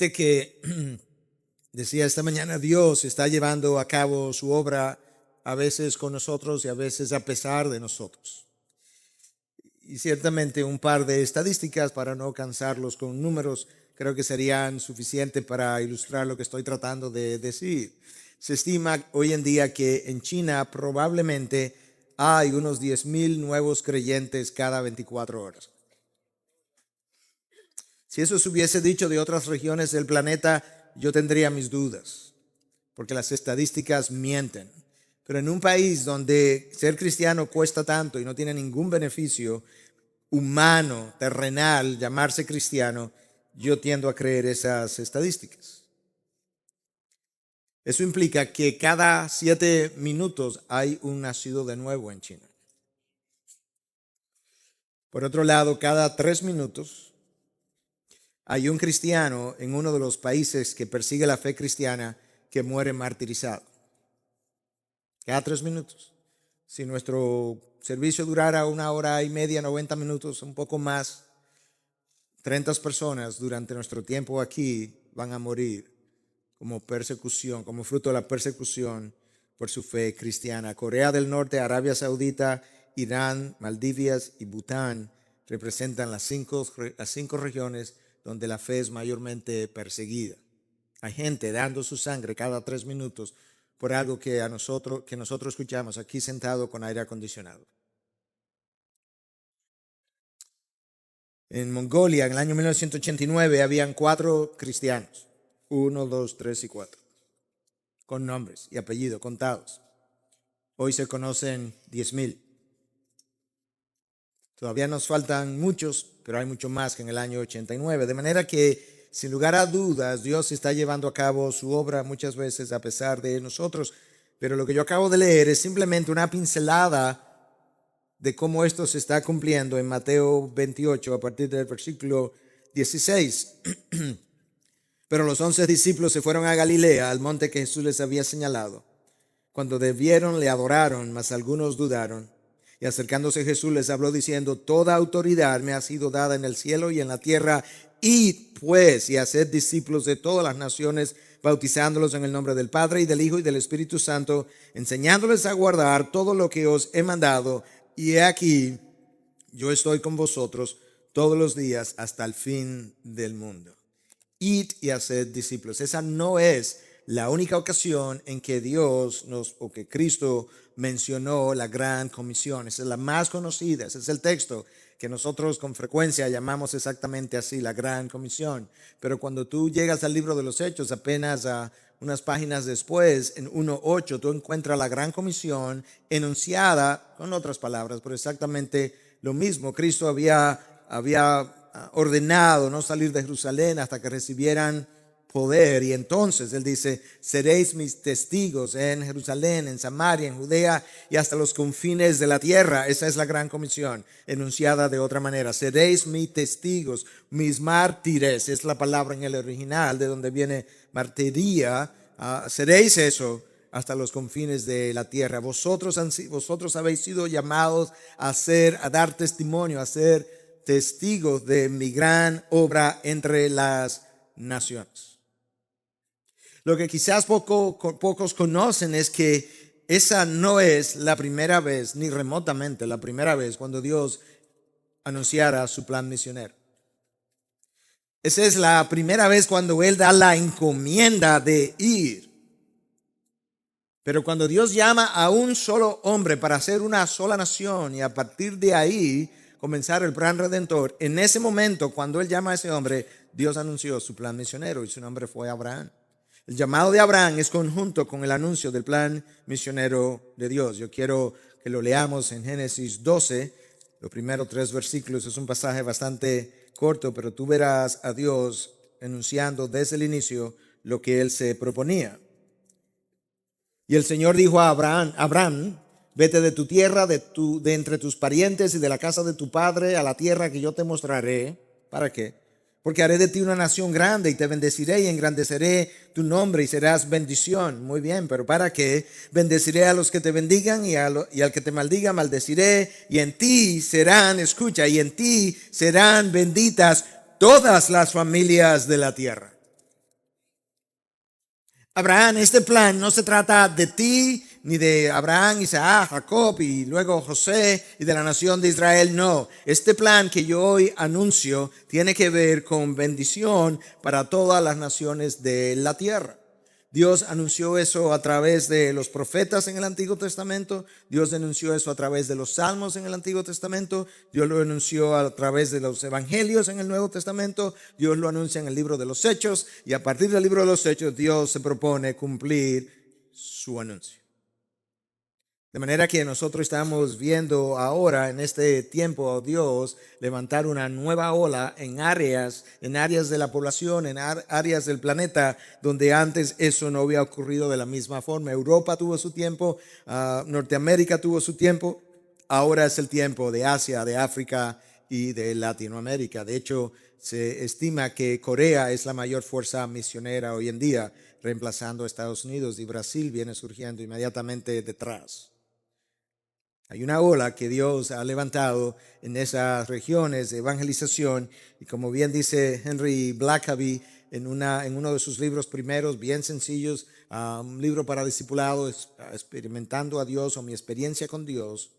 gente que decía esta mañana, Dios está llevando a cabo su obra a veces con nosotros y a veces a pesar de nosotros. Y ciertamente un par de estadísticas para no cansarlos con números creo que serían suficientes para ilustrar lo que estoy tratando de decir. Se estima hoy en día que en China probablemente hay unos 10,000 nuevos creyentes cada 24 horas. Si eso se hubiese dicho de otras regiones del planeta, yo tendría mis dudas, porque las estadísticas mienten. Pero en un país donde ser cristiano cuesta tanto y no tiene ningún beneficio humano, terrenal, llamarse cristiano, yo tiendo a creer esas estadísticas. Eso implica que cada 7 minutos hay un nacido de nuevo en China. Por otro lado, cada 3 minutos hay un cristiano en uno de los países que persigue la fe cristiana que muere martirizado. Cada 3 minutos. Si nuestro servicio durara 1 hora y media, 90 minutos, un poco más, 30 personas durante nuestro tiempo aquí van a morir como persecución, como fruto de la persecución por su fe cristiana. Corea del Norte, Arabia Saudita, Irán, Maldivas y Bután representan las cinco regiones donde la fe es mayormente perseguida. Hay gente dando su sangre cada 3 minutos por algo que nosotros escuchamos aquí sentado con aire acondicionado. En Mongolia, en el año 1989, habían 4 cristianos. 1, 2, 3 y 4. Con nombres y apellidos contados. Hoy se conocen 10,000. Todavía nos faltan muchos, pero hay mucho más que en el año 89. De manera que, sin lugar a dudas, Dios está llevando a cabo su obra muchas veces a pesar de nosotros. Pero lo que yo acabo de leer es simplemente una pincelada de cómo esto se está cumpliendo en Mateo 28 a partir del versículo 16. Pero los 11 discípulos se fueron a Galilea, al monte que Jesús les había señalado. Cuando vieron, le adoraron, mas algunos dudaron. Y acercándose Jesús les habló diciendo: toda autoridad me ha sido dada en el cielo y en la tierra. Id pues y haced discípulos de todas las naciones, bautizándolos en el nombre del Padre y del Hijo y del Espíritu Santo, enseñándoles a guardar todo lo que os he mandado. Y he aquí, yo estoy con vosotros todos los días hasta el fin del mundo. Id y haced discípulos. Esa no es la única ocasión en que que Cristo mencionó la gran comisión. Esa es la más conocida. Ese es el texto que nosotros con frecuencia llamamos exactamente así, la gran comisión. Pero cuando tú llegas al libro de los Hechos, apenas a unas páginas después, en 1:8, tú encuentras la gran comisión enunciada con otras palabras, pero exactamente lo mismo. Cristo había ordenado no salir de Jerusalén hasta que recibieran poder, y entonces él dice: seréis mis testigos en Jerusalén, en Samaria, en Judea y hasta los confines de la tierra. Esa es la gran comisión, enunciada de otra manera. Seréis mis testigos, mis mártires, es la palabra en el original de donde viene martiría. Seréis eso hasta los confines de la tierra. Vosotros habéis sido llamados a dar testimonio, a ser testigos de mi gran obra entre las naciones. Lo que quizás pocos conocen es que esa no es la primera vez, ni remotamente la primera vez, cuando Dios anunciara su plan misionero. Esa es la primera vez cuando Él da la encomienda de ir. Pero cuando Dios llama a un solo hombre para hacer una sola nación y a partir de ahí comenzar el plan redentor, en ese momento, cuando Él llama a ese hombre, Dios anunció su plan misionero y su nombre fue Abraham. El llamado de Abraham es conjunto con el anuncio del plan misionero de Dios. Yo quiero que lo leamos en Génesis 12, los primeros 3 versículos. Es un pasaje bastante corto, pero tú verás a Dios enunciando desde el inicio lo que Él se proponía. Y el Señor dijo a Abraham: vete de tu tierra, de entre tus parientes y de la casa de tu padre a la tierra que yo te mostraré. ¿Para qué? Porque haré de ti una nación grande y te bendeciré y engrandeceré tu nombre y serás bendición. Muy bien, pero ¿para qué? Bendeciré a los que te bendigan y al que te maldiga maldeciré, y en ti serán, y en ti serán benditas todas las familias de la tierra. Abraham, este plan no se trata de ti, ni de Abraham, Isaac, Jacob y luego José y de la nación de Israel. No, este plan que yo hoy anuncio tiene que ver con bendición para todas las naciones de la tierra. Dios anunció eso a través de los profetas en el Antiguo Testamento. Dios anunció eso a través de los salmos en el Antiguo Testamento. Dios lo anunció a través de los evangelios en el Nuevo Testamento. Dios lo anuncia en el libro de los Hechos. Y a partir del libro de los Hechos, Dios se propone cumplir su anuncio. De manera que nosotros estamos viendo ahora en este tiempo a Dios levantar una nueva ola en áreas de la población, en áreas del planeta donde antes eso no había ocurrido de la misma forma. Europa tuvo su tiempo, Norteamérica tuvo su tiempo, ahora es el tiempo de Asia, de África y de Latinoamérica. De hecho, se estima que Corea es la mayor fuerza misionera hoy en día, reemplazando a Estados Unidos, y Brasil viene surgiendo inmediatamente detrás. Hay una ola que Dios ha levantado en esas regiones de evangelización y como bien dice Henry Blackaby en uno de sus libros primeros, bien sencillos, un libro para discipulado, experimentando a Dios o mi experiencia con Dios.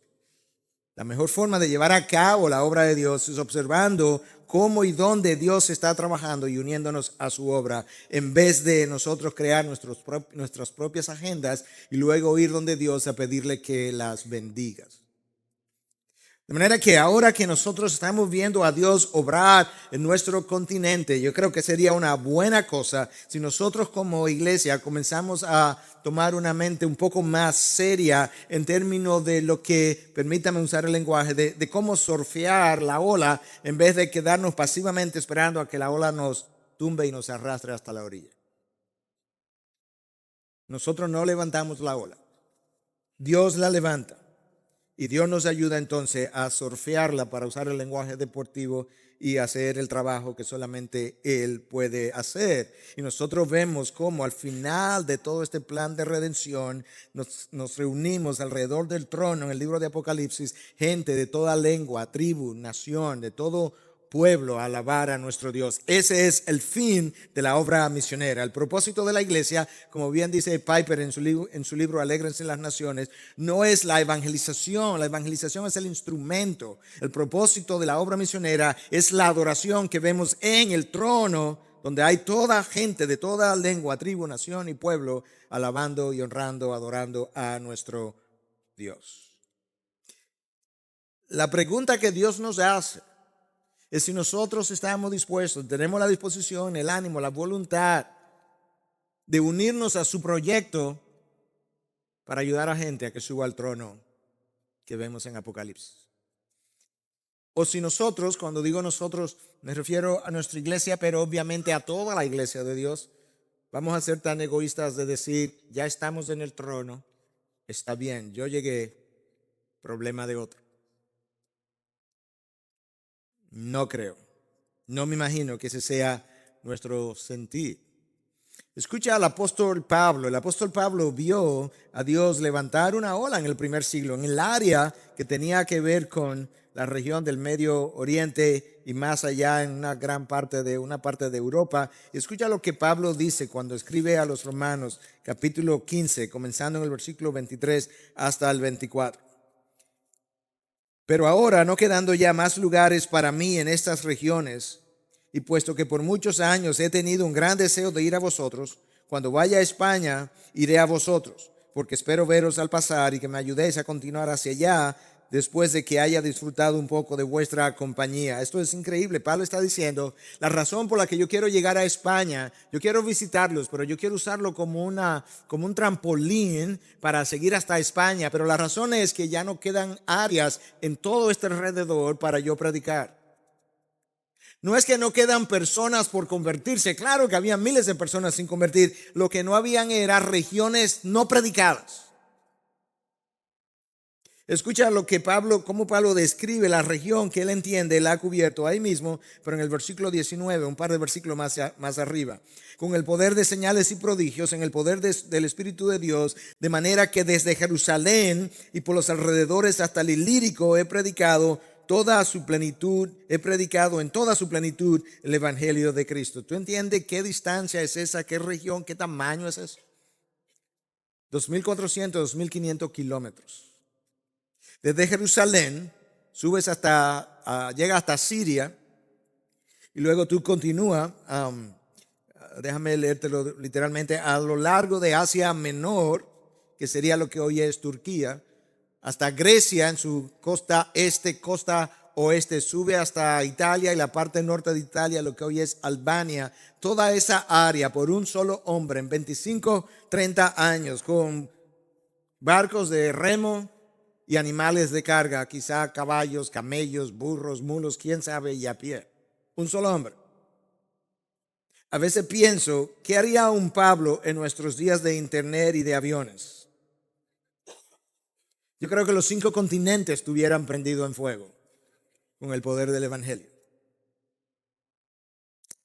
La mejor forma de llevar a cabo la obra de Dios es observando cómo y dónde Dios está trabajando y uniéndonos a su obra, en vez de nosotros crear nuestras propias agendas y luego ir donde Dios a pedirle que las bendiga. De manera que ahora que nosotros estamos viendo a Dios obrar en nuestro continente, yo creo que sería una buena cosa si nosotros como iglesia comenzamos a tomar una mente un poco más seria en términos de lo que, permítame usar el lenguaje, de cómo surfear la ola en vez de quedarnos pasivamente esperando a que la ola nos tumbe y nos arrastre hasta la orilla. Nosotros no levantamos la ola, Dios la levanta. Y Dios nos ayuda entonces a surfearla, para usar el lenguaje deportivo, y hacer el trabajo que solamente Él puede hacer. Y nosotros vemos cómo al final de todo este plan de redención nos reunimos alrededor del trono en el libro de Apocalipsis, gente de toda lengua, tribu, nación, de todo pueblo a alabar a nuestro Dios. Ese es el fin de la obra misionera. El propósito de la iglesia, como bien dice Piper en su libro Alégrense las Naciones, no es la evangelización. La evangelización es el instrumento. El propósito de la obra misionera es la adoración que vemos en el trono, donde hay toda gente de toda lengua, tribu, nación y pueblo alabando y honrando, adorando a nuestro Dios. La pregunta que Dios nos hace es si nosotros estamos dispuestos, tenemos la disposición, el ánimo, la voluntad de unirnos a su proyecto para ayudar a gente a que suba al trono que vemos en Apocalipsis. O si nosotros, cuando digo nosotros, me refiero a nuestra iglesia, pero obviamente a toda la iglesia de Dios, vamos a ser tan egoístas de decir, ya estamos en el trono, está bien, yo llegué, problema de otro. No creo. No me imagino que ese sea nuestro sentir. Escucha al apóstol Pablo. El apóstol Pablo vio a Dios levantar una ola en el primer siglo, en el área que tenía que ver con la región del Medio Oriente y más allá en una parte de Europa. Escucha lo que Pablo dice cuando escribe a los Romanos, capítulo 15, comenzando en el versículo 23 hasta el 24. Pero ahora, no quedando ya más lugares para mí en estas regiones, y puesto que por muchos años he tenido un gran deseo de ir a vosotros, cuando vaya a España, iré a vosotros, porque espero veros al pasar y que me ayudéis a continuar hacia allá, después de que haya disfrutado un poco de vuestra compañía. Esto es increíble. Pablo está diciendo, la razón por la que yo quiero llegar a España, yo quiero visitarlos, pero yo quiero usarlo como un trampolín para seguir hasta España. Pero la razón es que ya no quedan áreas en todo este alrededor para yo predicar. No es que no quedan personas por convertirse. Claro que había miles de personas sin convertir. Lo que no habían era regiones no predicadas. Escucha cómo Pablo describe la región que él entiende, él ha cubierto ahí mismo, pero en el versículo 19, un par de versículos más arriba. Con el poder de señales y prodigios, en el poder del Espíritu de Dios, de manera que desde Jerusalén y por los alrededores hasta el Ilírico he predicado toda su plenitud, he predicado en toda su plenitud el evangelio de Cristo. ¿Tú entiendes qué distancia es esa? ¿Qué región? ¿Qué tamaño es eso? 2.400, 2.500 kilómetros. Desde Jerusalén subes llega hasta Siria y luego tú continúas, déjame leértelo literalmente, a lo largo de Asia Menor, que sería lo que hoy es Turquía, hasta Grecia en su costa este, costa oeste, sube hasta Italia y la parte norte de Italia, lo que hoy es Albania, toda esa área por un solo hombre en 25, 30 años, con barcos de remo y animales de carga, quizá caballos, camellos, burros, mulos, quién sabe, y a pie. Un solo hombre. A veces pienso, ¿qué haría un Pablo en nuestros días de internet y de aviones? Yo creo que los 5 continentes estuvieran prendidos en fuego con el poder del evangelio.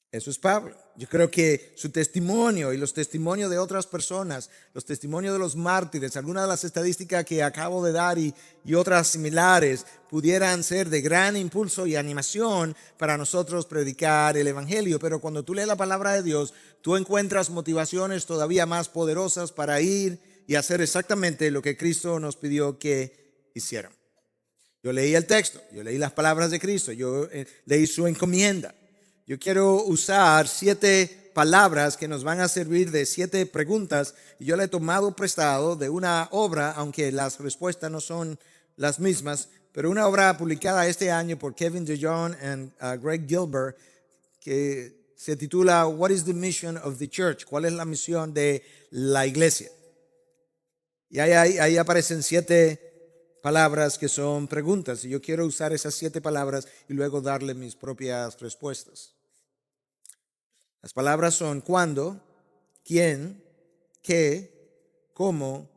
Eso es Pablo. Yo creo que su testimonio y los testimonios de otras personas, los testimonios de los mártires, algunas de las estadísticas que acabo de dar y otras similares pudieran ser de gran impulso y animación para nosotros predicar el evangelio. Pero cuando tú lees la palabra de Dios, tú encuentras motivaciones todavía más poderosas para ir y hacer exactamente lo que Cristo nos pidió que hicieran. Yo leí el texto, yo leí las palabras de Cristo, yo leí su encomienda. Yo quiero usar 7 palabras que nos van a servir de 7 preguntas. Y yo le he tomado prestado de una obra, aunque las respuestas no son las mismas, pero una obra publicada este año por Kevin DeJohn y Greg Gilbert, que se titula What is the Mission of the Church? ¿Cuál es la misión de la iglesia? Y ahí aparecen 7 palabras que son preguntas. Y yo quiero usar esas 7 palabras y luego darle mis propias respuestas. Las palabras son cuándo, quién, qué, cómo,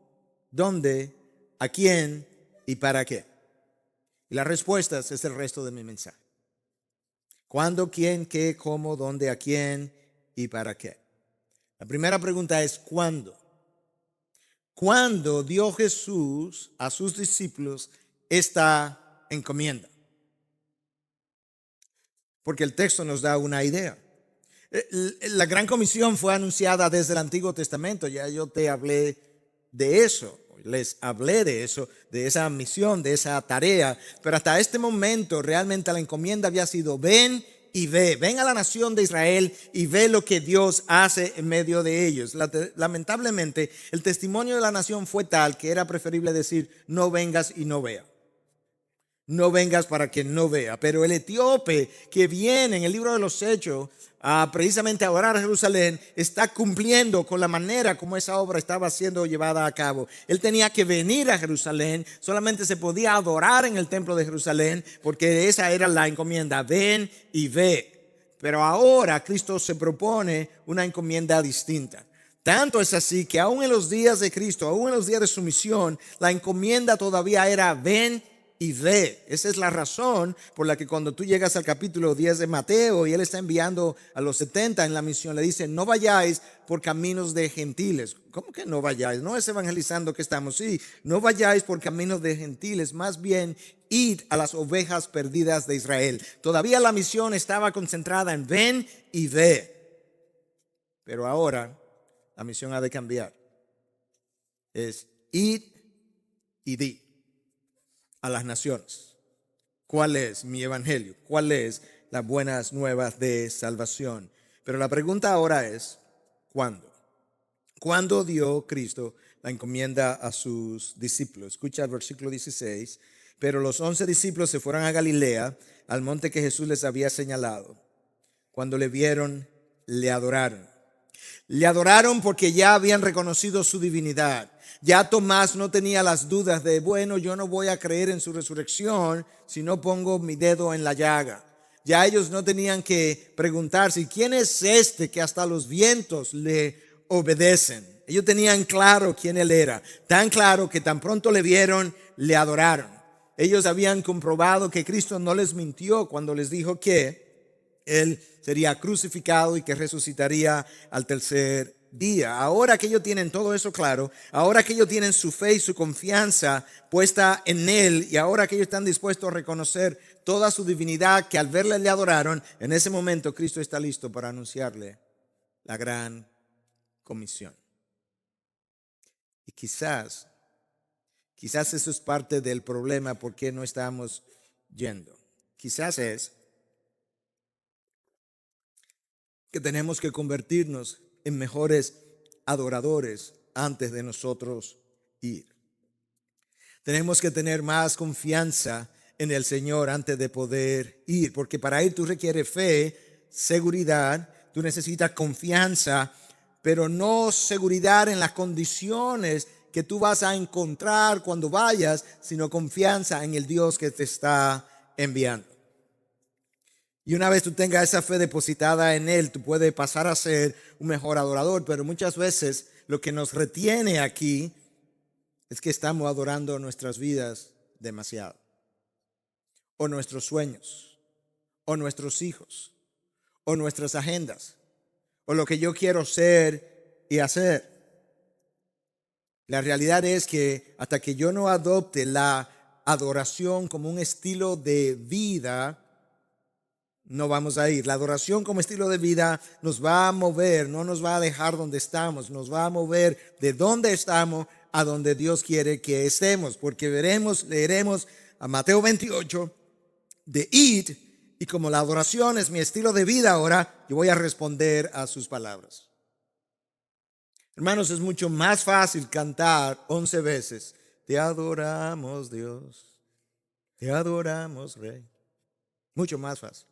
dónde, a quién y para qué. Y las respuestas es el resto de mi mensaje. ¿Cuándo, quién, qué, cómo, dónde, a quién y para qué? La primera pregunta es ¿cuándo? ¿Cuándo dio Jesús a sus discípulos esta encomienda? Porque el texto nos da una idea. La gran comisión fue anunciada desde el Antiguo Testamento. Ya yo te hablé de eso, les hablé de eso, de esa misión, de esa tarea. Pero hasta este momento realmente la encomienda había sido ven y ve. Ven a la nación de Israel y ve lo que Dios hace en medio de ellos. Lamentablemente el testimonio de la nación fue tal que era preferible decir no vengas y no vea. No vengas para que no vea. Pero el etíope que viene en el libro de los Hechos precisamente a orar a Jerusalén está cumpliendo con la manera como esa obra estaba siendo llevada a cabo. Él tenía que venir a Jerusalén, solamente se podía adorar en el templo de Jerusalén porque esa era la encomienda, ven y ve. Pero ahora Cristo se propone una encomienda distinta. Tanto es así que aún en los días de Cristo, aún en los días de su misión, la encomienda todavía era ven y ve. Esa es la razón por la que cuando tú llegas al capítulo 10 de Mateo y él está enviando a los 70 en la misión, le dice no vayáis por caminos de gentiles. ¿Cómo que no vayáis? No es evangelizando que estamos, sí, no vayáis por caminos de gentiles, más bien id a las ovejas perdidas de Israel. Todavía la misión estaba concentrada en ven y ve, pero ahora la misión ha de cambiar. Es id y di a las naciones. ¿Cuál es mi evangelio? ¿Cuál es las buenas nuevas de salvación? Pero la pregunta ahora es, ¿cuándo? ¿Cuándo dio Cristo la encomienda a sus discípulos? Escucha el versículo 16. Pero los 11 discípulos se fueron a Galilea, al monte que Jesús les había señalado. Cuando le vieron, le adoraron. Le adoraron porque ya habían reconocido su divinidad. Ya Tomás no tenía las dudas de, bueno, yo no voy a creer en su resurrección si no pongo mi dedo en la llaga. Ya ellos no tenían que preguntarse, ¿quién es este que hasta los vientos le obedecen? Ellos tenían claro quién él era, tan claro que tan pronto le vieron, le adoraron. Ellos habían comprobado que Cristo no les mintió cuando les dijo que él sería crucificado y que resucitaría al tercer día. Ahora que ellos tienen todo eso claro, ahora que ellos tienen su fe y su confianza puesta en Él, y ahora que ellos están dispuestos a reconocer toda su divinidad, que al verle le adoraron, en ese momento Cristo está listo para anunciarle la gran comisión. Y quizás eso es parte del problema por qué no estamos yendo. Quizás es que tenemos que convertirnos en mejores adoradores antes de nosotros ir. Tenemos que tener más confianza en el Señor antes de poder ir, porque para ir tú requieres fe, seguridad, tú necesitas confianza, pero no seguridad en las condiciones que tú vas a encontrar cuando vayas, sino confianza en el Dios que te está enviando. Y una vez tú tengas esa fe depositada en Él, tú puedes pasar a ser un mejor adorador, pero muchas veces lo que nos retiene aquí es que estamos adorando nuestras vidas demasiado, o nuestros sueños, o nuestros hijos, o nuestras agendas, o lo que yo quiero ser y hacer. La realidad es que hasta que yo no adopte la adoración como un estilo de vida, no vamos a ir. La adoración como estilo de vida nos va a mover, no nos va a dejar donde estamos, nos va a mover de donde estamos a donde Dios quiere que estemos, porque leeremos a Mateo 28 de id, y como la adoración es mi estilo de vida ahora, yo voy a responder a sus palabras. Hermanos, es mucho más fácil cantar 11 veces, te adoramos Dios, te adoramos Rey. Mucho más fácil.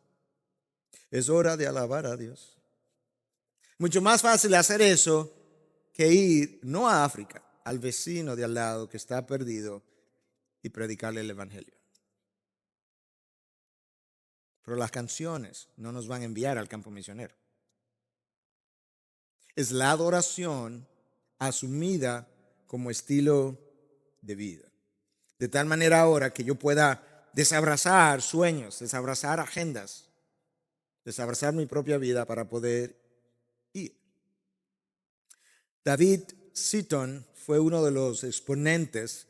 Es hora de alabar a Dios. Mucho más fácil hacer eso que ir no a África, al vecino de al lado que está perdido y predicarle el evangelio. Pero las canciones no nos van a enviar al campo misionero. Es la adoración asumida como estilo de vida. De tal manera ahora que yo pueda desabrazar sueños, desabrazar agendas, desabrazar mi propia vida para poder ir. David Seaton fue uno de los exponentes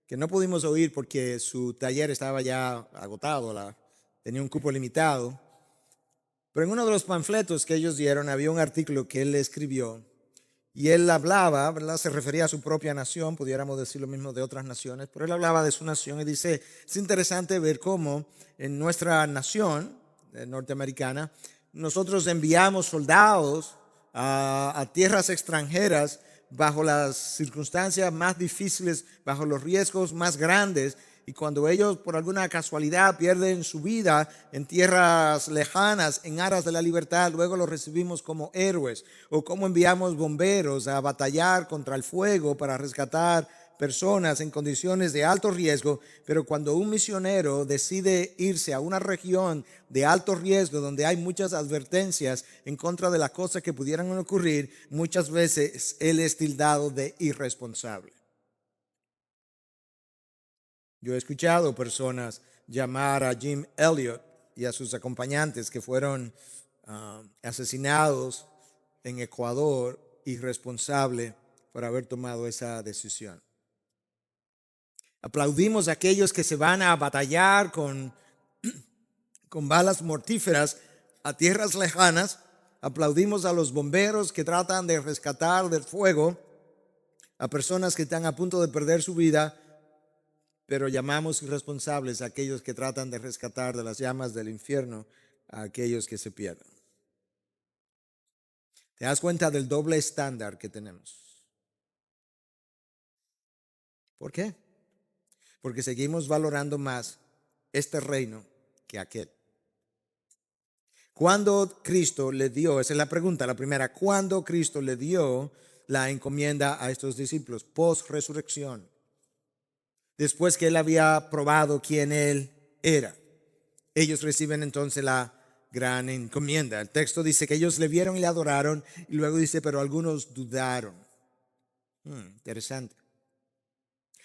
que no pudimos oír porque su taller estaba ya agotado, tenía un cupo limitado. Pero en uno de los panfletos que ellos dieron había un artículo que él escribió y él hablaba, ¿verdad? Se refería a su propia nación, pudiéramos decir lo mismo de otras naciones, pero él hablaba de su nación y dice, es interesante ver cómo en nuestra nación norteamericana nosotros enviamos soldados a tierras extranjeras bajo las circunstancias más difíciles, bajo los riesgos más grandes, y cuando ellos por alguna casualidad pierden su vida en tierras lejanas en aras de la libertad, luego los recibimos como héroes, o como enviamos bomberos a batallar contra el fuego para rescatar personas en condiciones de alto riesgo. Pero cuando un misionero decide irse a una región de alto riesgo donde hay muchas advertencias en contra de las cosas que pudieran ocurrir, muchas veces él es tildado de irresponsable. Yo he escuchado personas llamar a Jim Elliot y a sus acompañantes que fueron asesinados en Ecuador irresponsable por haber tomado esa decisión. Aplaudimos a aquellos que se van a batallar con balas mortíferas a tierras lejanas. Aplaudimos a los bomberos que tratan de rescatar del fuego a personas que están a punto de perder su vida, pero llamamos irresponsables a aquellos que tratan de rescatar de las llamas del infierno a aquellos que se pierden. ¿Te das cuenta del doble estándar que tenemos? ¿Por qué? Porque seguimos valorando más este reino que aquel. ¿Cuándo Cristo le dio? Esa es la pregunta, la primera. ¿Cuándo Cristo le dio la encomienda a estos discípulos? Post-resurrección. Después que él había probado quién él era. Ellos reciben entonces la gran encomienda. El texto dice que ellos le vieron y le adoraron, y luego dice, pero algunos dudaron. Interesante.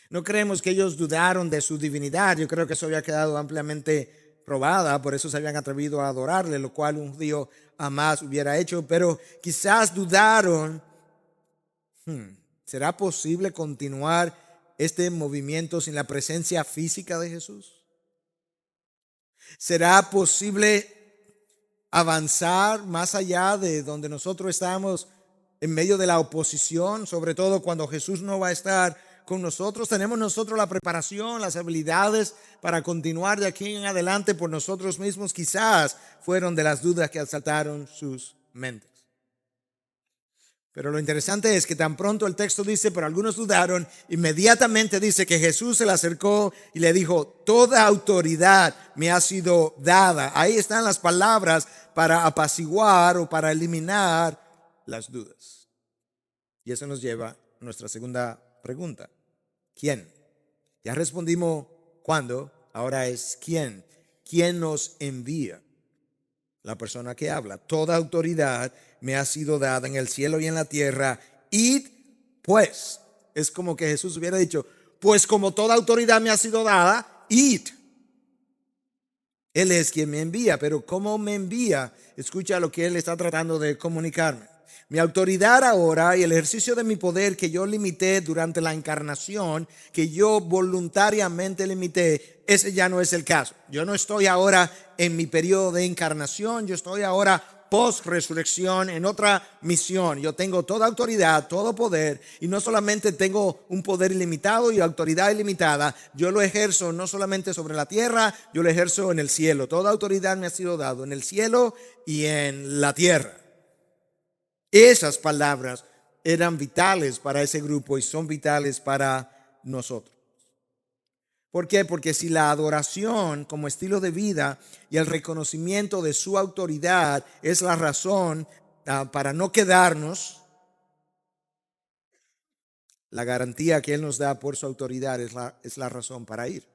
No creemos que ellos dudaron de su divinidad. Yo creo que eso había quedado ampliamente probada, por eso se habían atrevido a adorarle, lo cual un judío jamás hubiera hecho, pero quizás dudaron ¿Será posible continuar este movimiento sin la presencia física de Jesús? ¿Será posible avanzar más allá de donde nosotros estamos en medio de la oposición, sobre todo cuando Jesús no va a estar con nosotros? ¿Tenemos nosotros la preparación, las habilidades para continuar de aquí en adelante por nosotros mismos? Quizás fueron de las dudas que asaltaron sus mentes. Pero lo interesante es que tan pronto el texto dice, pero algunos dudaron, inmediatamente dice que Jesús se le acercó y le dijo, toda autoridad me ha sido dada. Ahí están las palabras para apaciguar o para eliminar las dudas. Y eso nos lleva a nuestra segunda pregunta. ¿Quién? Ya respondimos cuándo, ahora es quién. ¿Quién nos envía? La persona que habla. Toda autoridad me ha sido dada en el cielo y en la tierra. Id pues. Es como que Jesús hubiera dicho, pues como toda autoridad me ha sido dada, id. Él es quien me envía, pero ¿cómo me envía? Escucha lo que él está tratando de comunicarme. Mi autoridad ahora y el ejercicio de mi poder que yo limité durante la encarnación, que yo voluntariamente limité, ese ya no es el caso. Yo no estoy ahora en mi periodo de encarnación, yo estoy ahora post-resurrección en otra misión. Yo tengo toda autoridad, todo poder, y no solamente tengo un poder ilimitado y autoridad ilimitada, yo lo ejerzo no solamente sobre la tierra, yo lo ejerzo en el cielo. Toda autoridad me ha sido dado en el cielo y en la tierra. Esas palabras eran vitales para ese grupo y son vitales para nosotros. ¿Por qué? Porque si la adoración como estilo de vida y el reconocimiento de su autoridad es la razón para no quedarnos, la garantía que Él nos da por su autoridad es la razón para ir.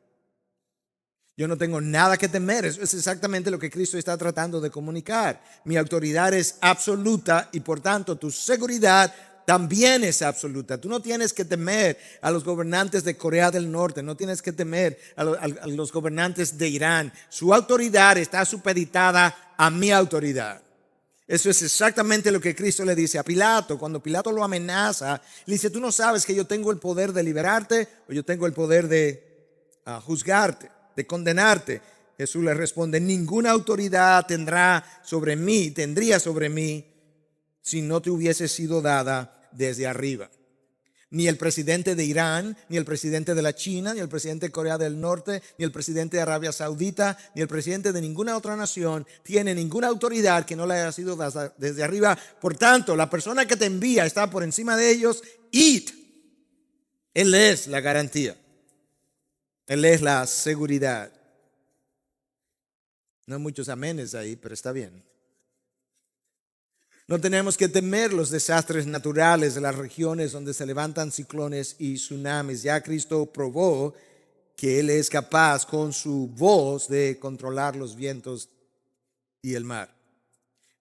Yo no tengo nada que temer. Eso es exactamente lo que Cristo está tratando de comunicar. Mi autoridad es absoluta y por tanto tu seguridad también es absoluta. Tú no tienes que temer a los gobernantes de Corea del Norte, no tienes que temer a los gobernantes de Irán. Su autoridad está supeditada a mi autoridad. Eso es exactamente lo que Cristo le dice a Pilato. Cuando Pilato lo amenaza, le dice, tú no sabes que yo tengo el poder de liberarte o yo tengo el poder de juzgarte, de condenarte. Jesús le responde, ninguna autoridad tendría sobre mí si no te hubiese sido dada desde arriba. Ni el presidente de Irán, ni el presidente de la China, ni el presidente de Corea del Norte, ni el presidente de Arabia Saudita, ni el presidente de ninguna otra nación tiene ninguna autoridad que no le haya sido dada desde arriba. Por tanto, la persona que te envía está por encima de ellos. Id. Él es la garantía. Él es la seguridad. No hay muchos amenes ahí, pero está bien. No tenemos que temer los desastres naturales de las regiones donde se levantan ciclones y tsunamis. Ya Cristo probó que Él es capaz con su voz de controlar los vientos y el mar.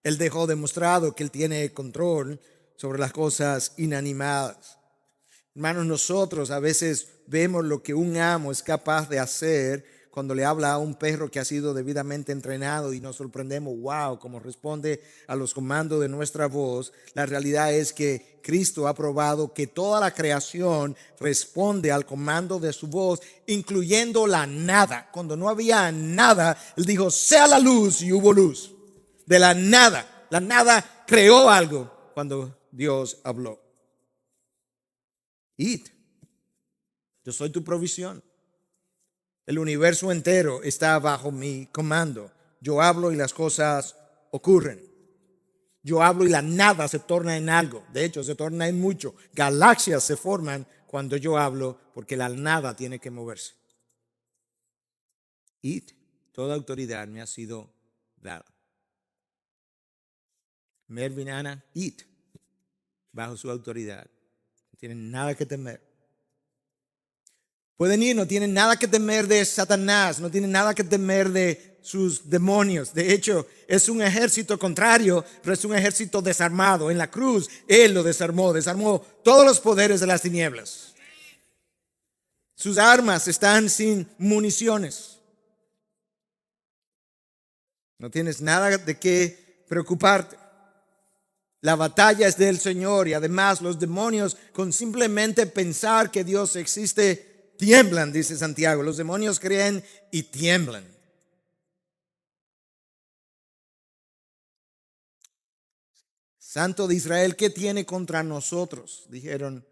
Él dejó demostrado que Él tiene control sobre las cosas inanimadas. Hermanos, nosotros a veces vemos lo que un amo es capaz de hacer cuando le habla a un perro que ha sido debidamente entrenado y nos sorprendemos, wow, cómo responde a los comandos de nuestra voz. La realidad es que Cristo ha probado que toda la creación responde al comando de su voz, incluyendo la nada. Cuando no había nada, Él dijo, sea la luz, y hubo luz. De la nada creó algo cuando Dios habló. Id, yo soy tu provisión. El universo entero está bajo mi comando. Yo hablo y las cosas ocurren. Yo hablo y la nada se torna en algo. De hecho, se torna en mucho. Galaxias se forman cuando yo hablo porque la nada tiene que moverse. Y toda autoridad me ha sido dada. Melvin, Ana, id bajo su autoridad. No tienen nada que temer. Pueden ir, no tienen nada que temer de Satanás, no tienen nada que temer de sus demonios. De hecho, es un ejército contrario, pero es un ejército desarmado. En la cruz, Él lo desarmó todos los poderes de las tinieblas. Sus armas están sin municiones. No tienes nada de qué preocuparte. La batalla es del Señor y además los demonios, con simplemente pensar que Dios existe, tiemblan, dice Santiago. Los demonios creen y tiemblan. Santo de Israel, ¿qué tiene contra nosotros? Dijeron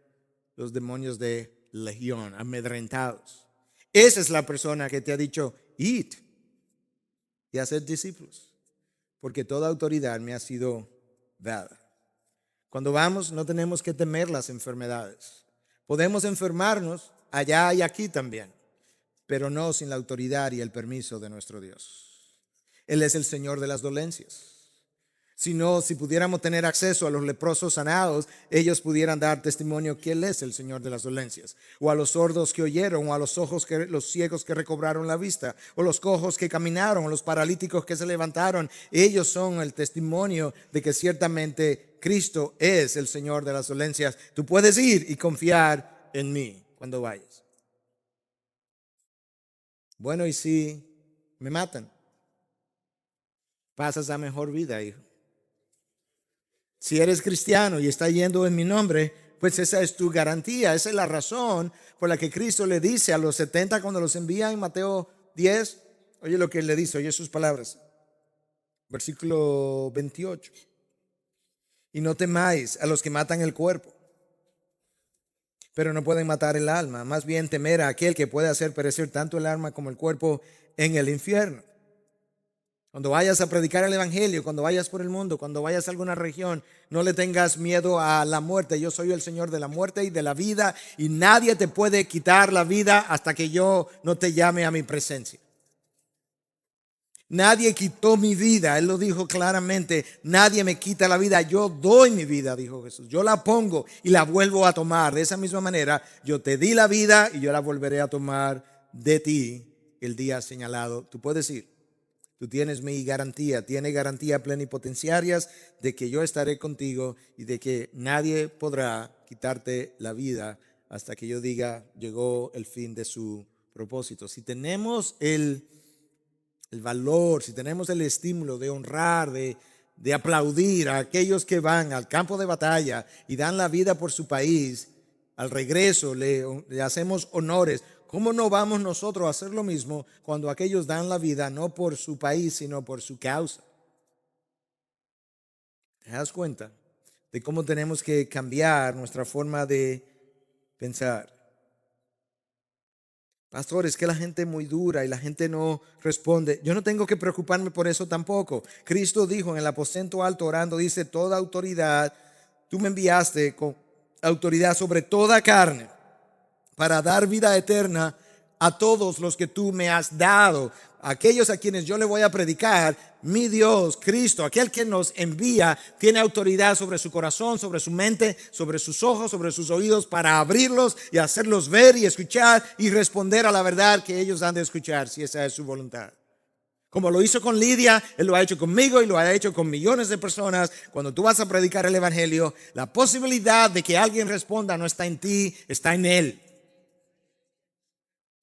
los demonios de Legión, amedrentados. Esa es la persona que te ha dicho, id y haced discípulos, porque toda autoridad me ha sido dada. Cuando vamos no tenemos que temer las enfermedades. Podemos enfermarnos allá y aquí también, pero no sin la autoridad y el permiso de nuestro Dios. Él es el Señor de las dolencias. Si pudiéramos tener acceso a los leprosos sanados, ellos pudieran dar testimonio que Él es el Señor de las dolencias. O a los sordos que oyeron, o a los los ciegos que recobraron la vista, o los cojos que caminaron, o los paralíticos que se levantaron. Ellos son el testimonio de que ciertamente Cristo es el Señor de las dolencias. Tú puedes ir y confiar en mí cuando vayas. Bueno, ¿y si me matan? Pasas a mejor vida, hijo. Si eres cristiano y estás yendo en mi nombre, pues esa es tu garantía. Esa es la razón por la que Cristo le dice a los 70 cuando los envía en Mateo 10. Oye lo que le dice, oye sus palabras. Versículo 28. Y no temáis a los que matan el cuerpo, pero no pueden matar el alma. Más bien temer a aquel que puede hacer perecer tanto el alma como el cuerpo en el infierno. Cuando vayas a predicar el evangelio, cuando vayas por el mundo, cuando vayas a alguna región, no le tengas miedo a la muerte. Yo soy el Señor de la muerte y de la vida, y nadie te puede quitar la vida hasta que yo no te llame a mi presencia. Nadie quitó mi vida, Él lo dijo claramente. Nadie me quita la vida, yo doy mi vida, dijo Jesús. Yo la pongo y la vuelvo a tomar. De esa misma manera, yo te di la vida y yo la volveré a tomar de ti el día señalado. Tú puedes ir. Tú tienes mi garantía, tiene garantía plenipotenciarias de que yo estaré contigo y de que nadie podrá quitarte la vida hasta que yo diga llegó el fin de su propósito. Si tenemos el valor, si tenemos el estímulo de honrar, de aplaudir a aquellos que van al campo de batalla y dan la vida por su país, al regreso le hacemos honores. ¿Cómo no vamos nosotros a hacer lo mismo cuando aquellos dan la vida no por su país, sino por su causa? ¿Te das cuenta de cómo tenemos que cambiar nuestra forma de pensar? Pastor, es que la gente es muy dura y la gente no responde. Yo no tengo que preocuparme por eso tampoco. Cristo dijo en el aposento alto orando, dice, toda autoridad, tú me enviaste con autoridad sobre toda carne, para dar vida eterna a todos los que tú me has dado, aquellos a quienes yo le voy a predicar. Mi Dios, Cristo, aquel que nos envía, tiene autoridad sobre su corazón, sobre su mente, sobre sus ojos, sobre sus oídos, para abrirlos y hacerlos ver y escuchar y responder a la verdad que ellos han de escuchar, si esa es su voluntad. Como lo hizo con Lidia, Él lo ha hecho conmigo y lo ha hecho con millones de personas. Cuando tú vas a predicar el evangelio, la posibilidad de que alguien responda no está en ti, está en Él.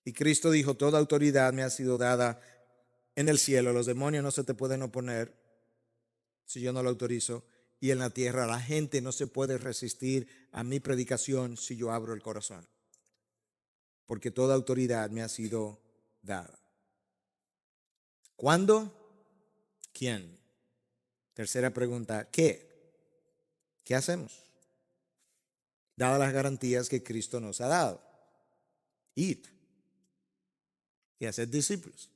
Y Cristo dijo, toda autoridad me ha sido dada en el cielo. Los demonios no se te pueden oponer si yo no lo autorizo. Y en la tierra la gente no se puede resistir a mi predicación si yo abro el corazón. Porque toda autoridad me ha sido dada. ¿Cuándo? ¿Quién? Tercera pregunta, ¿qué? ¿Qué hacemos? Dadas las garantías que Cristo nos ha dado. Id y hacer discípulos,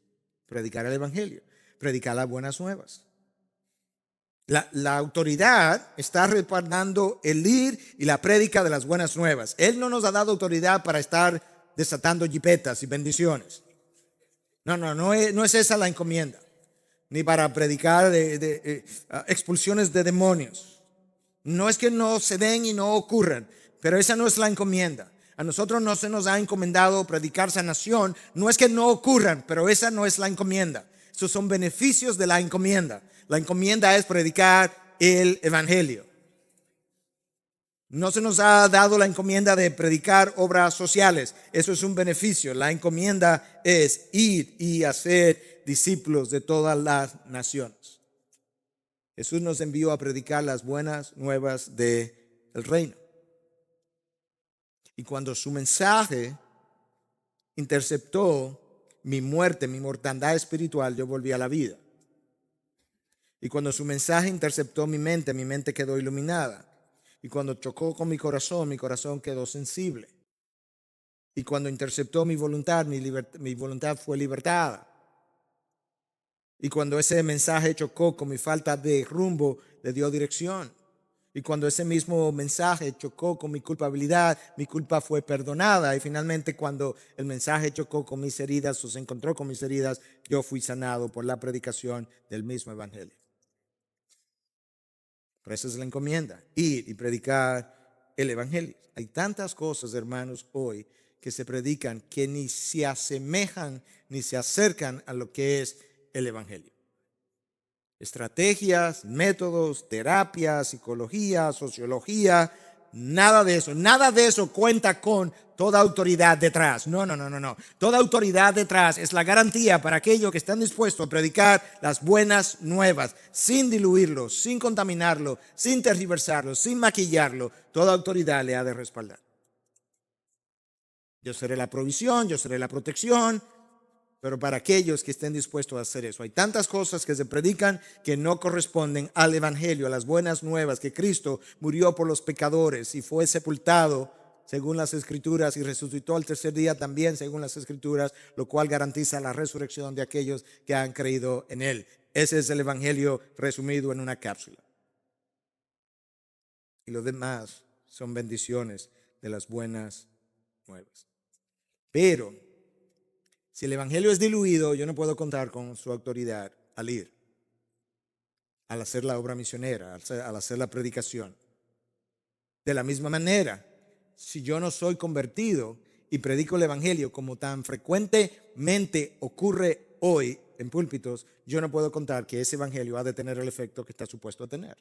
predicar el evangelio, predicar las buenas nuevas. La autoridad está respaldando el ir y la prédica de las buenas nuevas. Él no nos ha dado autoridad para estar desatando jipetas y bendiciones. No es esa la encomienda, ni para predicar expulsiones de demonios. No es que no se den y no ocurran, pero esa no es la encomienda. A nosotros no se nos ha encomendado predicar sanación. No es que no ocurran, pero esa no es la encomienda. Esos son beneficios de la encomienda. La encomienda es predicar el evangelio. No se nos ha dado la encomienda de predicar obras sociales. Eso es un beneficio. La encomienda es ir y hacer discípulos de todas las naciones. Jesús nos envió a predicar las buenas nuevas del reino. Y cuando su mensaje interceptó mi muerte, mi mortandad espiritual, yo volví a la vida. Y cuando su mensaje interceptó mi mente quedó iluminada. Y cuando chocó con mi corazón quedó sensible. Y cuando interceptó mi voluntad fue libertada. Y cuando ese mensaje chocó con mi falta de rumbo, le dio dirección. Y cuando ese mismo mensaje chocó con mi culpabilidad, mi culpa fue perdonada. Y finalmente cuando el mensaje chocó con mis heridas o se encontró con mis heridas, yo fui sanado por la predicación del mismo evangelio. Por eso es la encomienda, ir y predicar el evangelio. Hay tantas cosas, hermanos, hoy que se predican que ni se asemejan ni se acercan a lo que es el evangelio. Estrategias, métodos, terapias, psicología, sociología, nada de eso cuenta con toda autoridad detrás. No. Toda autoridad detrás es la garantía para aquellos que están dispuestos a predicar las buenas nuevas, sin diluirlo, sin contaminarlo, sin tergiversarlo, sin maquillarlo. Toda autoridad le ha de respaldar. Yo seré la provisión, yo seré la protección, pero para aquellos que estén dispuestos a hacer eso. Hay tantas cosas que se predican que no corresponden al evangelio, a las buenas nuevas, que Cristo murió por los pecadores y fue sepultado según las escrituras y resucitó al tercer día también según las escrituras, lo cual garantiza la resurrección de aquellos que han creído en él. Ese es el evangelio resumido en una cápsula. Y lo demás son bendiciones de las buenas nuevas. Pero si el evangelio es diluido, yo no puedo contar con su autoridad al ir, al hacer la obra misionera, al hacer la predicación. De la misma manera, si yo no soy convertido y predico el evangelio como tan frecuentemente ocurre hoy en púlpitos, yo no puedo contar que ese evangelio ha de tener el efecto que está supuesto a tener.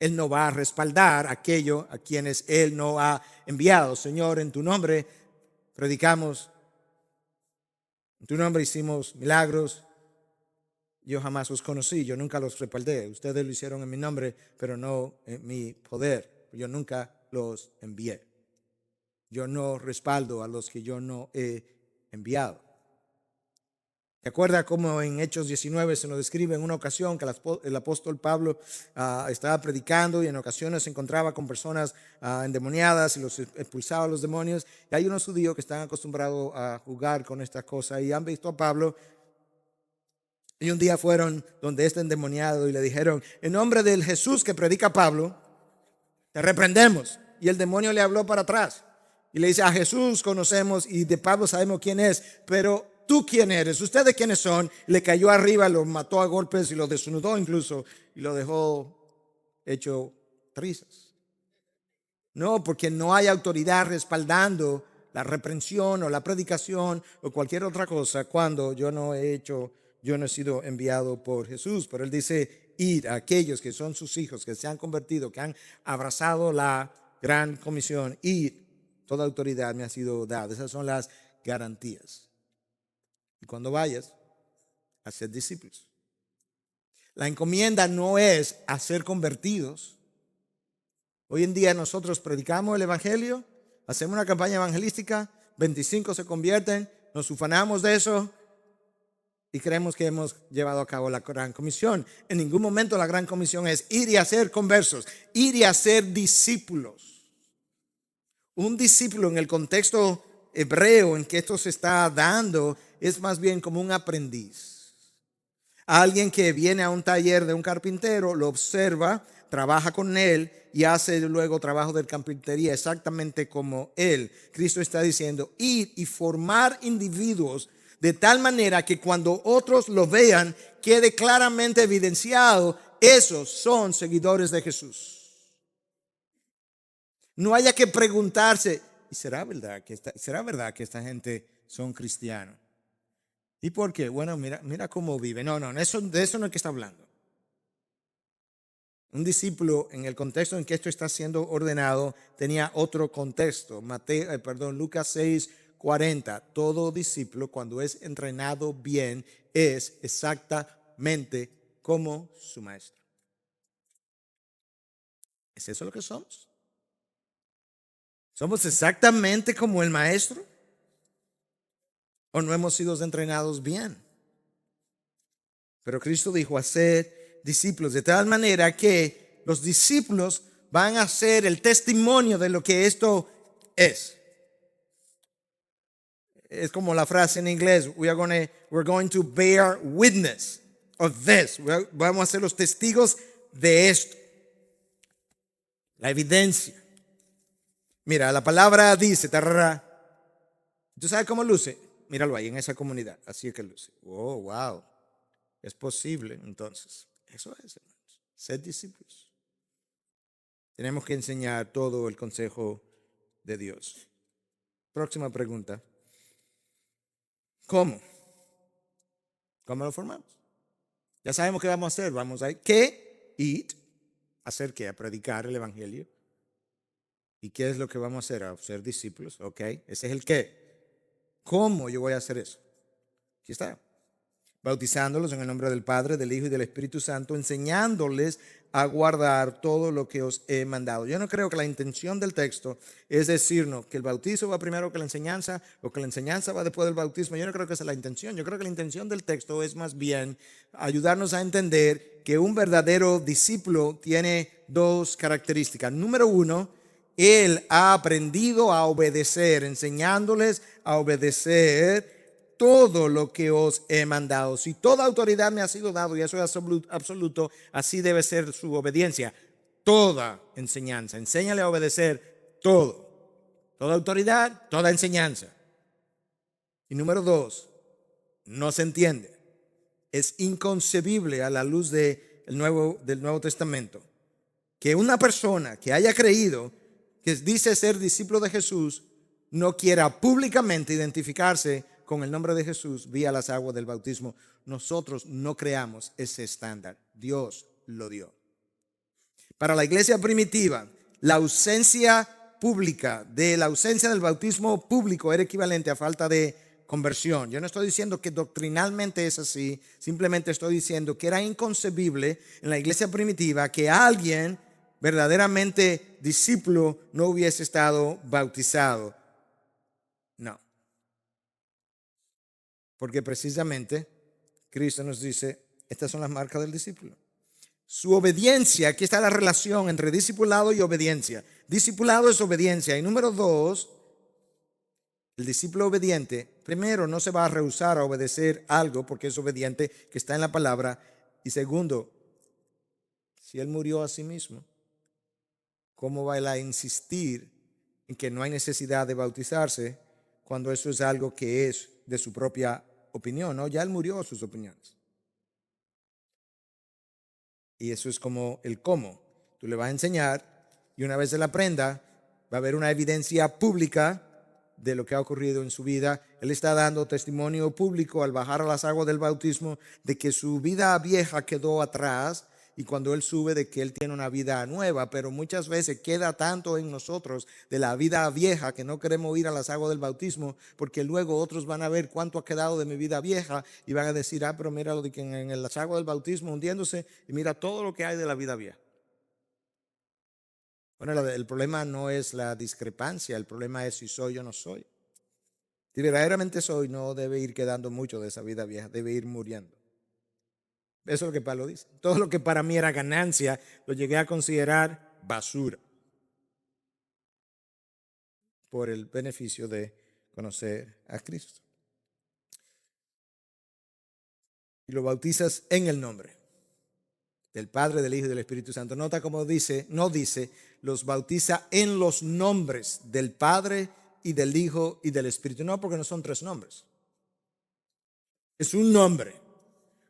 Él no va a respaldar aquello a quienes Él no ha enviado. Señor, en tu nombre predicamos, en tu nombre hicimos milagros. Yo jamás os conocí, yo nunca los respaldé. Ustedes lo hicieron en mi nombre, pero no en mi poder. Yo nunca los envié. Yo no respaldo a los que yo no he enviado. ¿Te acuerdas cómo en Hechos 19 se nos describe en una ocasión que el apóstol Pablo estaba predicando y en ocasiones se encontraba con personas endemoniadas y los expulsaba a los demonios? Y hay unos judíos que están acostumbrados a jugar con estas cosas y han visto a Pablo. Y un día fueron donde este endemoniado y le dijeron: en nombre del Jesús que predica Pablo, te reprendemos. Y el demonio le habló para atrás y le dice: a Jesús conocemos y de Pablo sabemos quién es, pero ¿tú quién eres? ¿Ustedes quiénes son? Le cayó arriba, lo mató a golpes y lo desnudó incluso y lo dejó hecho trizas. No, porque no hay autoridad respaldando la reprensión o la predicación o cualquier otra cosa cuando yo no he sido enviado por Jesús. Pero él dice: ir a aquellos que son sus hijos, que se han convertido, que han abrazado la gran comisión, ir, toda autoridad me ha sido dada. Esas son las garantías. Y cuando vayas, a ser discípulos. La encomienda no es hacer convertidos. Hoy en día nosotros predicamos el evangelio, hacemos una campaña evangelística, 25 se convierten, nos ufanamos de eso y creemos que hemos llevado a cabo la gran comisión. En ningún momento la gran comisión es ir y hacer conversos, ir y hacer discípulos. Un discípulo en el contexto hebreo en que esto se está dando es más bien como un aprendiz. Alguien que viene a un taller de un carpintero, lo observa, trabaja con él y hace luego trabajo de carpintería exactamente como él. Cristo está diciendo: ir y formar individuos de tal manera que cuando otros lo vean quede claramente evidenciado, esos son seguidores de Jesús. No haya que preguntarse: ¿y será verdad que esta gente son cristianos? ¿Y por qué? Bueno, mira cómo vive. No, de eso no es que está hablando. Un discípulo, en el contexto en que esto está siendo ordenado, tenía otro contexto. Lucas 6:40. Todo discípulo, cuando es entrenado bien, es exactamente como su maestro. ¿Es eso lo que somos? ¿Somos exactamente como el maestro? ¿O no hemos sido entrenados bien? Pero Cristo dijo, hacer discípulos, de tal manera que los discípulos van a ser el testimonio de lo que esto es. Es como la frase en inglés, we're going to bear witness of this. Vamos a ser los testigos de esto. La evidencia. Mira, la palabra dice, tarara. ¿Tú sabes cómo luce? Míralo ahí en esa comunidad. Así es que luce. Oh, wow. Es posible, entonces. Eso es, hermanos. Ser discípulos. Tenemos que enseñar todo el consejo de Dios. Próxima pregunta. ¿Cómo? ¿Cómo lo formamos? Ya sabemos qué vamos a hacer. Vamos a ir. ¿Qué? Eat. ¿Hacer qué? A predicar el evangelio. ¿Y qué es lo que vamos a hacer? A ser discípulos. Ok. Ese es el qué. ¿Cómo yo voy a hacer eso? Aquí está. Bautizándolos en el nombre del Padre, del Hijo y del Espíritu Santo, enseñándoles a guardar todo lo que os he mandado. Yo no creo que la intención del texto es decirnos que el bautizo va primero que la enseñanza o que la enseñanza va después del bautismo. Yo no creo que esa es la intención. Yo creo que la intención del texto es más bien ayudarnos a entender que un verdadero discípulo tiene dos características. Número uno, él ha aprendido a obedecer, enseñándoles a obedecer todo lo que os he mandado. Si toda autoridad me ha sido dado, y eso es absoluto, así debe ser su obediencia. Toda enseñanza. Enséñale a obedecer todo. Toda autoridad, toda enseñanza. Y número dos, no se entiende. Es inconcebible a la luz del Nuevo Testamento que una persona que haya creído, que dice ser discípulo de Jesús, no quiera públicamente identificarse con el nombre de Jesús vía las aguas del bautismo. Nosotros no creamos ese estándar. Dios lo dio. Para la iglesia primitiva, la ausencia pública, la ausencia del bautismo público era equivalente a falta de conversión. Yo no estoy diciendo que doctrinalmente es así, simplemente estoy diciendo que era inconcebible en la iglesia primitiva que alguien verdaderamente discípulo no hubiese estado bautizado. No. Porque precisamente Cristo nos dice, estas son las marcas del discípulo. Su obediencia, aquí está la relación entre discipulado y obediencia. Discipulado es obediencia. Y número dos, el discípulo obediente, primero, no se va a rehusar a obedecer algo porque es obediente, que está en la palabra. Y segundo, si él murió a sí mismo, ¿cómo va él a insistir en que no hay necesidad de bautizarse cuando eso es algo que es de su propia opinión? ¿No? Ya él murió sus opiniones. Y eso es como el cómo. Tú le vas a enseñar y una vez él aprenda, va a haber una evidencia pública de lo que ha ocurrido en su vida. Él está dando testimonio público al bajar a las aguas del bautismo de que su vida vieja quedó atrás y cuando él sube de que él tiene una vida nueva, pero muchas veces queda tanto en nosotros de la vida vieja que no queremos ir a las aguas del bautismo porque luego otros van a ver cuánto ha quedado de mi vida vieja y van a decir, pero mira lo de que en las aguas del bautismo hundiéndose y mira todo lo que hay de la vida vieja. Bueno, el problema no es la discrepancia, el problema es si soy o no soy. Si verdaderamente soy, no debe ir quedando mucho de esa vida vieja, debe ir muriendo. Eso es lo que Pablo dice. Todo lo que para mí era ganancia, lo llegué a considerar basura por el beneficio de conocer a Cristo. Y lo bautizas en el nombre del Padre, del Hijo y del Espíritu Santo. Nota cómo dice, no dice, los bautiza en los nombres del Padre y del Hijo y del Espíritu. No, porque no son tres nombres. Es un nombre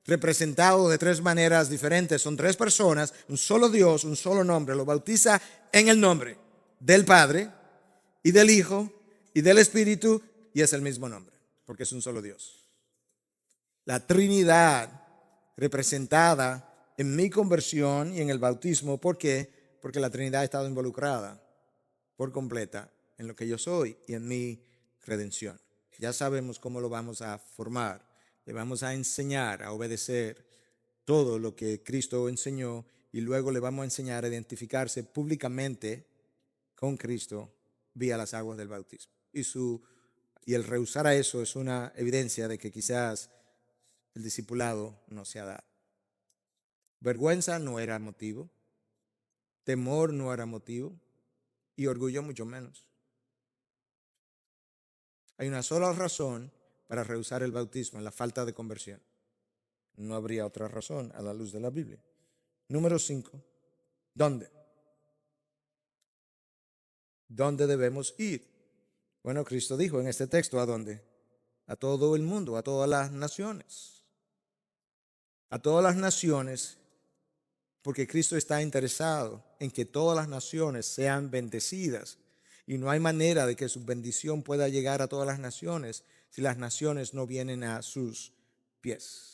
representado de tres maneras diferentes. Son tres personas, un solo Dios, un solo nombre. Lo bautiza en el nombre del Padre y del Hijo y del Espíritu y es el mismo nombre, porque es un solo Dios. La Trinidad representada en mi conversión y en el bautismo. ¿Por qué? Porque la Trinidad ha estado involucrada por completa en lo que yo soy y en mi redención. Ya sabemos cómo lo vamos a formar. Le vamos a enseñar a obedecer todo lo que Cristo enseñó y luego le vamos a enseñar a identificarse públicamente con Cristo vía las aguas del bautismo. Y el rehusar a eso es una evidencia de que quizás el discipulado no se ha dado. Vergüenza no era motivo, temor no era motivo y orgullo mucho menos. Hay una sola razón para rehusar el bautismo, la falta de conversión. No habría otra razón a la luz de la Biblia. Número 5. ¿Dónde? ¿Dónde debemos ir? Bueno, Cristo dijo en este texto, ¿a dónde? A todo el mundo, a todas las naciones. A todas las naciones, porque Cristo está interesado en que todas las naciones sean bendecidas. Y no hay manera de que su bendición pueda llegar a todas las naciones si las naciones no vienen a sus pies.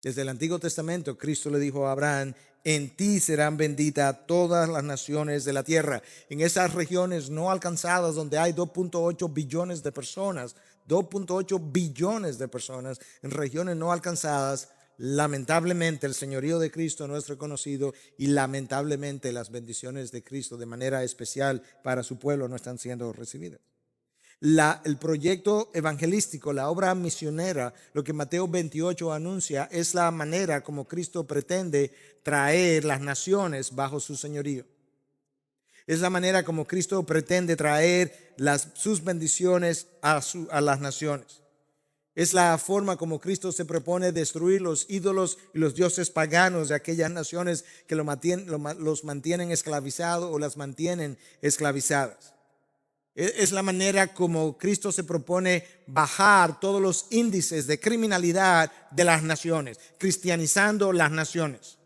Desde el Antiguo Testamento, Cristo le dijo a Abraham: en ti serán benditas todas las naciones de la tierra. En esas regiones no alcanzadas donde hay 2.8 billones de personas, 2.8 billones de personas, en regiones no alcanzadas, lamentablemente el señorío de Cristo no es reconocido y lamentablemente las bendiciones de Cristo de manera especial para su pueblo no están siendo recibidas. El proyecto evangelístico, la obra misionera, lo que Mateo 28 anuncia, es la manera como Cristo pretende traer las naciones bajo su señorío. Es la manera como Cristo pretende traer sus bendiciones a las naciones. Es la forma como Cristo se propone destruir los ídolos y los dioses paganos de aquellas naciones que los mantienen esclavizados o las mantienen esclavizadas. Es la manera como Cristo se propone bajar todos los índices de criminalidad de las naciones, cristianizando las naciones.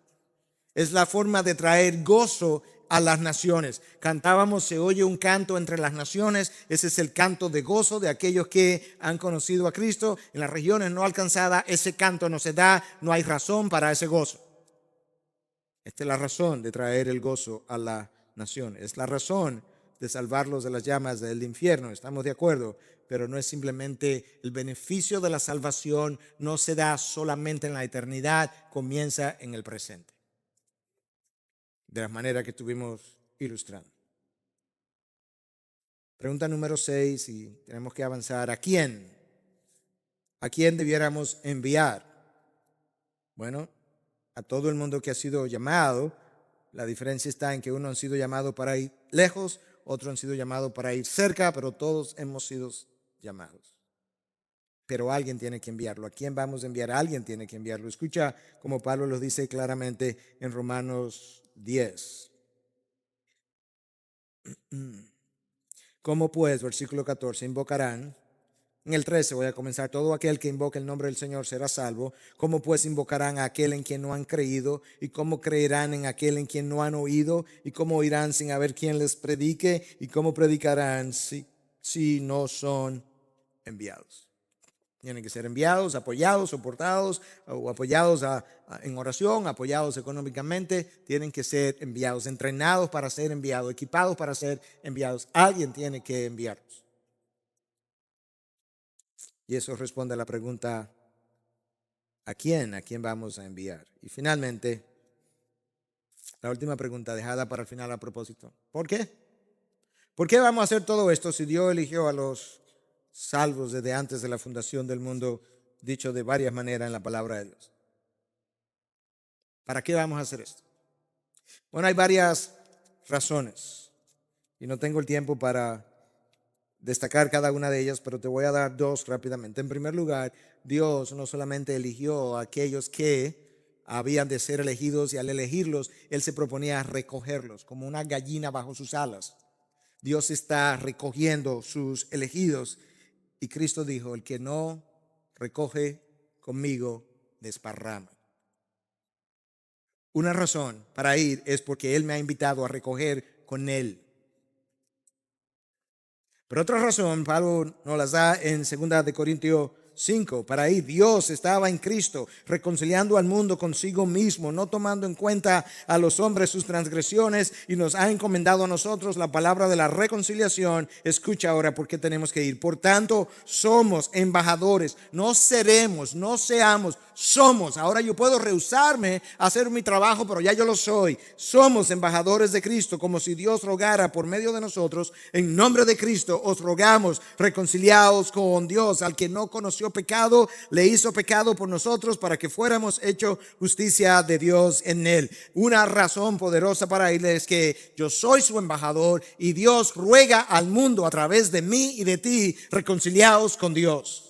Es la forma de traer gozo a las naciones. Cantábamos, se oye un canto entre las naciones. Ese es el canto de gozo de aquellos que han conocido a Cristo. En las regiones no alcanzadas, ese canto no se da, no hay razón para ese gozo. Esta es la razón de traer el gozo a las naciones. Es la razón de salvarlos de las llamas del infierno, estamos de acuerdo, pero no es simplemente el beneficio de la salvación, no se da solamente en la eternidad, comienza en el presente, de la manera que estuvimos ilustrando. Pregunta número 6, y tenemos que avanzar. ¿A quién? ¿A quién debiéramos enviar? Bueno, a todo el mundo que ha sido llamado. La diferencia está en que uno ha sido llamado para ir lejos, otros han sido llamados para ir cerca, pero todos hemos sido llamados. Pero alguien tiene que enviarlo. ¿A quién vamos a enviar? Alguien tiene que enviarlo. Escucha como Pablo lo dice claramente en Romanos 10. ¿Cómo pues? Versículo 14. Invocarán. En el 13 voy a comenzar. Todo aquel que invoque el nombre del Señor será salvo. ¿Cómo pues invocarán a aquel en quien no han creído? ¿Y cómo creerán en aquel en quien no han oído? ¿Y cómo oirán sin haber quien les predique? ¿Y cómo predicarán si no son enviados? Tienen que ser enviados, apoyados, soportados, o apoyados en oración, apoyados económicamente. Tienen que ser enviados, entrenados para ser enviados, equipados para ser enviados. Alguien tiene que enviarlos. Y eso responde a la pregunta: ¿a quién? ¿A quién vamos a enviar? Y finalmente, la última pregunta dejada para el final a propósito. ¿Por qué? ¿Por qué vamos a hacer todo esto si Dios eligió a los salvos desde antes de la fundación del mundo, dicho de varias maneras en la palabra de Dios? ¿Para qué vamos a hacer esto? Bueno, hay varias razones y no tengo el tiempo para destacar cada una de ellas, pero te voy a dar dos rápidamente. En primer lugar, Dios no solamente eligió a aquellos que habían de ser elegidos, y al elegirlos, Él se proponía recogerlos como una gallina bajo sus alas. Dios está recogiendo sus elegidos, y Cristo dijo: el que no recoge conmigo, desparrama. Una razón para ir es porque Él me ha invitado a recoger con Él. Pero otra razón, Pablo nos las da en 2 Corintios 5. Para ahí Dios estaba en Cristo, reconciliando al mundo consigo mismo, no tomando en cuenta a los hombres sus transgresiones, y nos ha encomendado a nosotros la palabra de la reconciliación. Escucha ahora por qué tenemos que ir. Por tanto, somos embajadores, no seremos, no seamos, somos. Ahora yo puedo rehusarme a hacer mi trabajo, pero ya yo lo soy. Somos embajadores de Cristo, como si Dios rogara por medio de nosotros. En nombre de Cristo os rogamos, reconciliaos con Dios. Al que no conoció pecado, le hizo pecado por nosotros, para que fuéramos hecho justicia de Dios en él. Una razón poderosa para él es que yo soy su embajador, y Dios ruega al mundo a través de mí y de ti, reconciliaos con Dios.